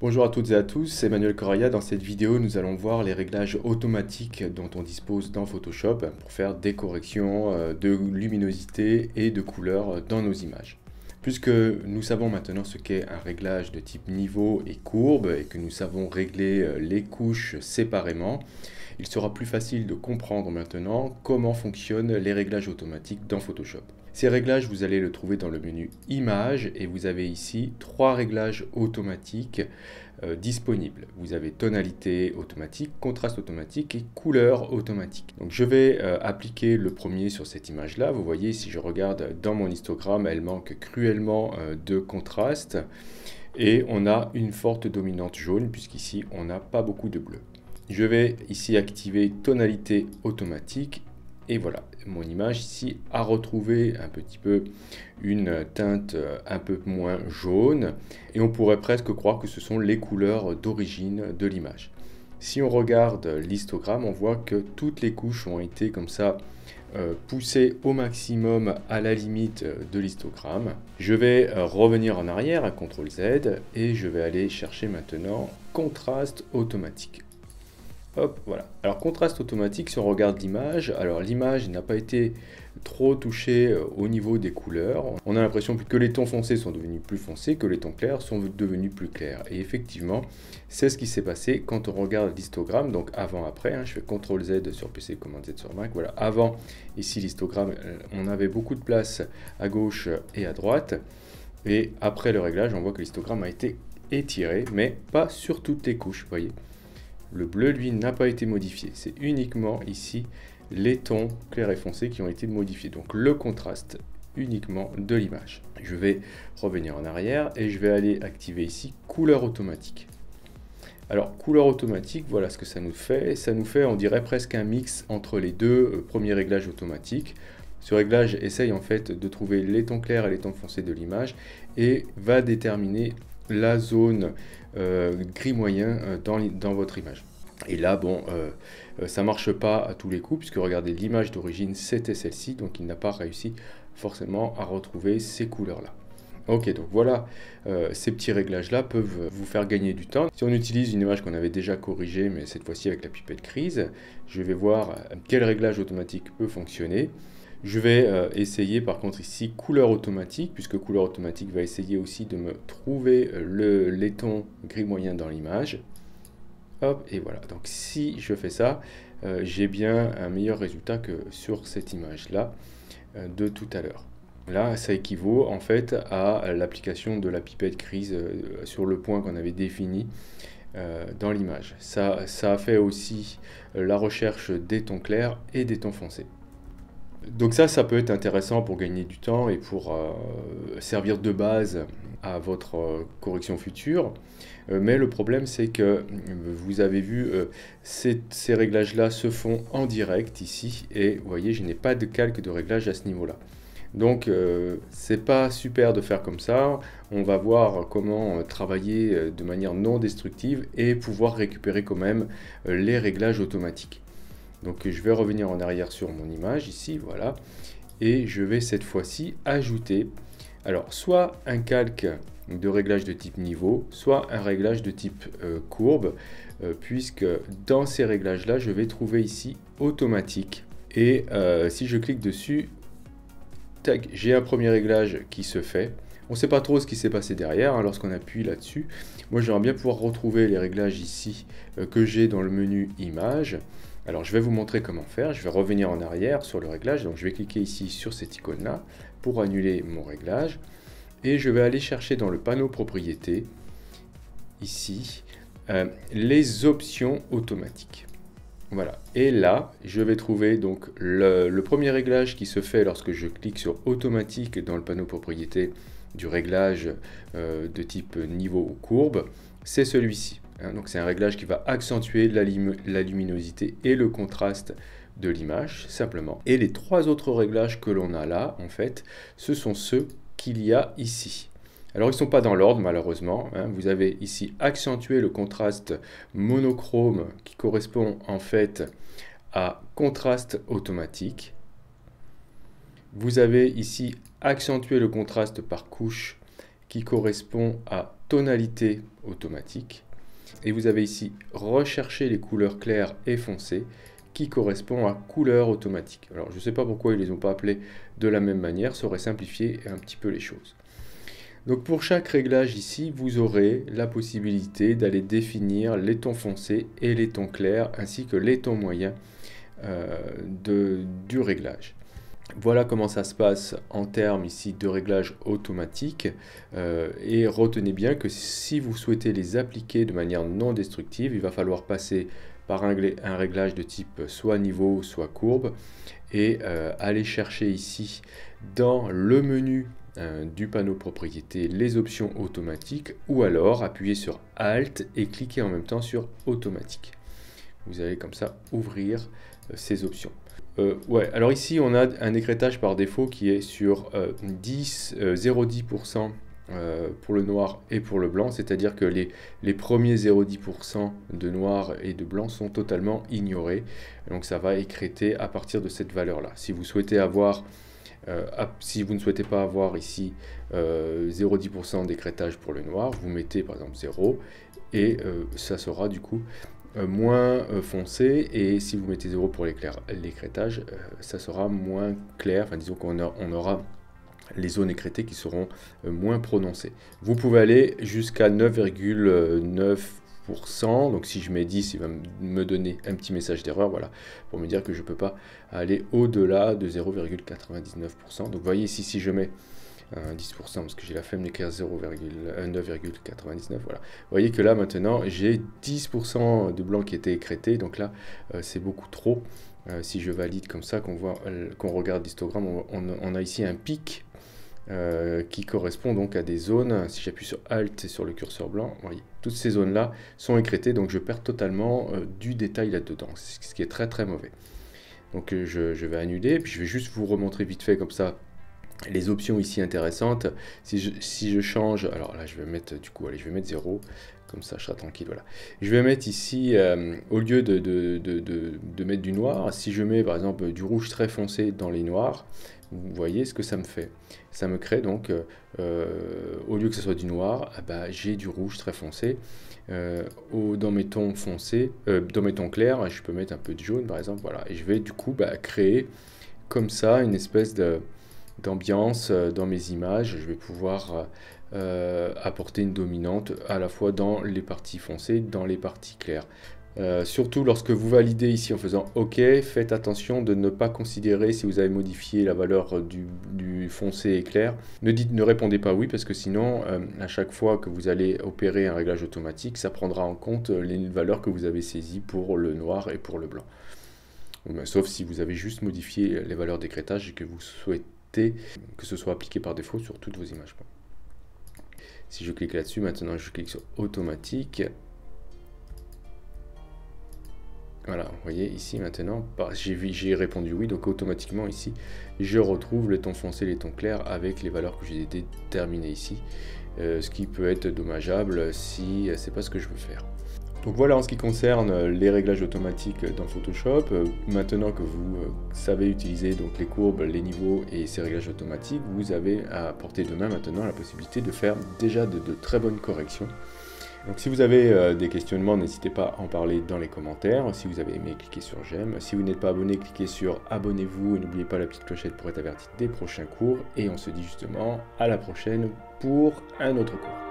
Bonjour à toutes et à tous, c'est Emmanuel Correa. Dans cette vidéo, nous allons voir les réglages automatiques dont on dispose dans Photoshop pour faire des corrections de luminosité et de couleur dans nos images. Puisque nous savons maintenant ce qu'est un réglage de type niveau et courbe et que nous savons régler les couches séparément, il sera plus facile de comprendre maintenant comment fonctionnent les réglages automatiques dans Photoshop. Ces réglages, vous allez le trouver dans le menu Images et vous avez ici trois réglages automatiques disponibles. Vous avez tonalité automatique, contraste automatique et couleur automatique. Donc je vais appliquer le premier sur cette image-là. Vous voyez, si je regarde dans mon histogramme, elle manque cruellement de contraste et on a une forte dominante jaune puisqu'ici on n'a pas beaucoup de bleu. Je vais ici activer tonalité automatique et voilà, mon image ici a retrouvé un petit peu une teinte un peu moins jaune et on pourrait presque croire que ce sont les couleurs d'origine de l'image. Si on regarde l'histogramme, on voit que toutes les couches ont été comme ça poussées au maximum à la limite de l'histogramme. Je vais revenir en arrière, un CTRL Z, et je vais aller chercher maintenant contraste automatique. Hop, voilà. Alors, contraste automatique, si on regarde l'image, alors l'image n'a pas été trop touchée au niveau des couleurs. On a l'impression que les tons foncés sont devenus plus foncés, que les tons clairs sont devenus plus clairs. Et effectivement, c'est ce qui s'est passé quand on regarde l'histogramme, donc avant-après. Hein, je fais CTRL Z sur PC, Command Z sur Mac. Voilà, avant, ici, l'histogramme, on avait beaucoup de place à gauche et à droite. Et après le réglage, on voit que l'histogramme a été étiré, mais pas sur toutes les couches, vous voyez. Le bleu, lui, n'a pas été modifié. C'est uniquement ici les tons clairs et foncés qui ont été modifiés. Donc le contraste uniquement de l'image. Je vais revenir en arrière et je vais aller activer ici couleur automatique. Alors couleur automatique, voilà ce que ça nous fait. Ça nous fait, on dirait, presque un mix entre les deux premiers réglages automatiques. Ce réglage essaye en fait de trouver les tons clairs et les tons foncés de l'image et va déterminer la zone gris moyen dans votre image. Et là, bon, ça ne marche pas à tous les coups, puisque regardez, l'image d'origine, c'était celle-ci, donc il n'a pas réussi forcément à retrouver ces couleurs-là. Ok, donc voilà, ces petits réglages-là peuvent vous faire gagner du temps. Si on utilise une image qu'on avait déjà corrigée, mais cette fois-ci avec la pipette grise, je vais voir quel réglage automatique peut fonctionner. Je vais essayer par contre ici couleur automatique, puisque couleur automatique va essayer aussi de me trouver les tons gris moyen dans l'image. Hop, et voilà. Donc si je fais ça, j'ai bien un meilleur résultat que sur cette image-là de tout à l'heure. Là, ça équivaut en fait à l'application de la pipette grise sur le point qu'on avait défini dans l'image. Ça a fait aussi la recherche des tons clairs et des tons foncés. Donc ça peut être intéressant pour gagner du temps et pour servir de base à votre correction future. Mais le problème, c'est que vous avez vu, ces réglages-là se font en direct ici. Et vous voyez, je n'ai pas de calque de réglage à ce niveau-là. Donc, c'est pas super de faire comme ça. On va voir comment travailler de manière non destructive et pouvoir récupérer quand même les réglages automatiques. Donc je vais revenir en arrière sur mon image ici, voilà, et je vais cette fois-ci ajouter, alors soit un calque de réglage de type niveau, soit un réglage de type courbe, puisque dans ces réglages-là, je vais trouver ici automatique. Et si je clique dessus, tac, j'ai un premier réglage qui se fait. On ne sait pas trop ce qui s'est passé derrière hein, lorsqu'on appuie là-dessus. Moi, j'aimerais bien pouvoir retrouver les réglages ici que j'ai dans le menu Images. Alors, je vais vous montrer comment faire. Je vais revenir en arrière sur le réglage. Donc, je vais cliquer ici sur cette icône-là pour annuler mon réglage. Et je vais aller chercher dans le panneau Propriétés, ici, les options automatiques. Voilà. Et là, je vais trouver donc le premier réglage qui se fait lorsque je clique sur Automatique dans le panneau Propriétés du réglage de type niveau ou courbe. C'est celui-ci. Donc c'est un réglage qui va accentuer la luminosité et le contraste de l'image, simplement. Et les trois autres réglages que l'on a là, en fait, ce sont ceux qu'il y a ici. Alors ils ne sont pas dans l'ordre, malheureusement. Hein. Vous avez ici accentuer le contraste monochrome qui correspond en fait à contraste automatique. Vous avez ici accentuer le contraste par couche qui correspond à tonalité automatique. Et vous avez ici rechercher les couleurs claires et foncées qui correspond à couleur automatique. Alors je ne sais pas pourquoi ils ne les ont pas appelés de la même manière, ça aurait simplifié un petit peu les choses. Donc pour chaque réglage ici, vous aurez la possibilité d'aller définir les tons foncés et les tons clairs, ainsi que les tons moyens du réglage. Voilà comment ça se passe en termes ici de réglage automatique. Et retenez bien que si vous souhaitez les appliquer de manière non destructive, il va falloir passer par un réglage de type soit niveau, soit courbe, et aller chercher ici dans le menu du panneau propriété les options automatiques, ou alors appuyer sur Alt et cliquer en même temps sur automatique. Vous allez comme ça ouvrir ces options. Ouais, alors ici on a un écrêtage par défaut qui est sur 0,10% pour le noir et pour le blanc, c'est-à-dire que les premiers 0,10% de noir et de blanc sont totalement ignorés, donc ça va écrêter à partir de cette valeur-là. Si vous souhaitez avoir si vous ne souhaitez pas avoir ici 0,10% d'écrêtage pour le noir, vous mettez par exemple 0 et ça sera du coup moins foncé, et si vous mettez 0 pour l'écrêtage, ça sera moins clair, enfin disons qu'on aura les zones écrêtées qui seront moins prononcées. Vous pouvez aller jusqu'à 9,9%, donc si je mets 10, il va me donner un petit message d'erreur, voilà, pour me dire que je ne peux pas aller au-delà de 0,99%. Donc vous voyez ici, si je mets 10%, parce que j'ai la flemme d'écrire 9,99, voilà. Vous voyez que là maintenant j'ai 10% de blanc qui était écrété, donc là c'est beaucoup trop. Si je valide comme ça, qu'on regarde l'histogramme, on a ici un pic qui correspond donc à des zones. Si j'appuie sur Alt et sur le curseur blanc, vous voyez, toutes ces zones là sont écrétées, donc je perds totalement du détail là-dedans, ce qui est très très mauvais. Donc je vais annuler, puis je vais juste vous remontrer vite fait comme ça les options ici intéressantes. Si je change, alors là je vais mettre du coup, allez, je vais mettre 0, comme ça je serai tranquille, voilà. Je vais mettre ici, au lieu de mettre du noir, si je mets par exemple du rouge très foncé dans les noirs, vous voyez ce que ça me fait. Ça me crée donc, au lieu que ce soit du noir, bah, j'ai du rouge très foncé. Dans mes tons foncés, dans mes tons clairs, je peux mettre un peu de jaune par exemple, voilà. Et je vais du coup créer comme ça une espèce d'ambiance dans mes images. Je vais pouvoir apporter une dominante à la fois dans les parties foncées, dans les parties claires. Surtout lorsque vous validez ici en faisant OK, faites attention de ne pas considérer si vous avez modifié la valeur du foncé et clair. Ne répondez pas oui, parce que sinon, à chaque fois que vous allez opérer un réglage automatique, ça prendra en compte les valeurs que vous avez saisies pour le noir et pour le blanc. Sauf si vous avez juste modifié les valeurs d'écrêtage et que vous souhaitez que ce soit appliqué par défaut sur toutes vos images. Si je clique là-dessus, maintenant je clique sur automatique. Voilà, vous voyez ici maintenant, j'ai répondu oui, donc automatiquement ici, je retrouve les tons foncés, les tons clairs avec les valeurs que j'ai déterminées ici, ce qui peut être dommageable si c'est pas ce que je veux faire. Donc voilà en ce qui concerne les réglages automatiques dans Photoshop. Maintenant que vous savez utiliser donc les courbes, les niveaux et ces réglages automatiques, vous avez à portée de main maintenant la possibilité de faire déjà de très bonnes corrections. Donc si vous avez des questionnements, n'hésitez pas à en parler dans les commentaires. Si vous avez aimé, cliquez sur j'aime. Si vous n'êtes pas abonné, cliquez sur abonnez-vous et n'oubliez pas la petite clochette pour être averti des prochains cours. Et on se dit justement à la prochaine pour un autre cours.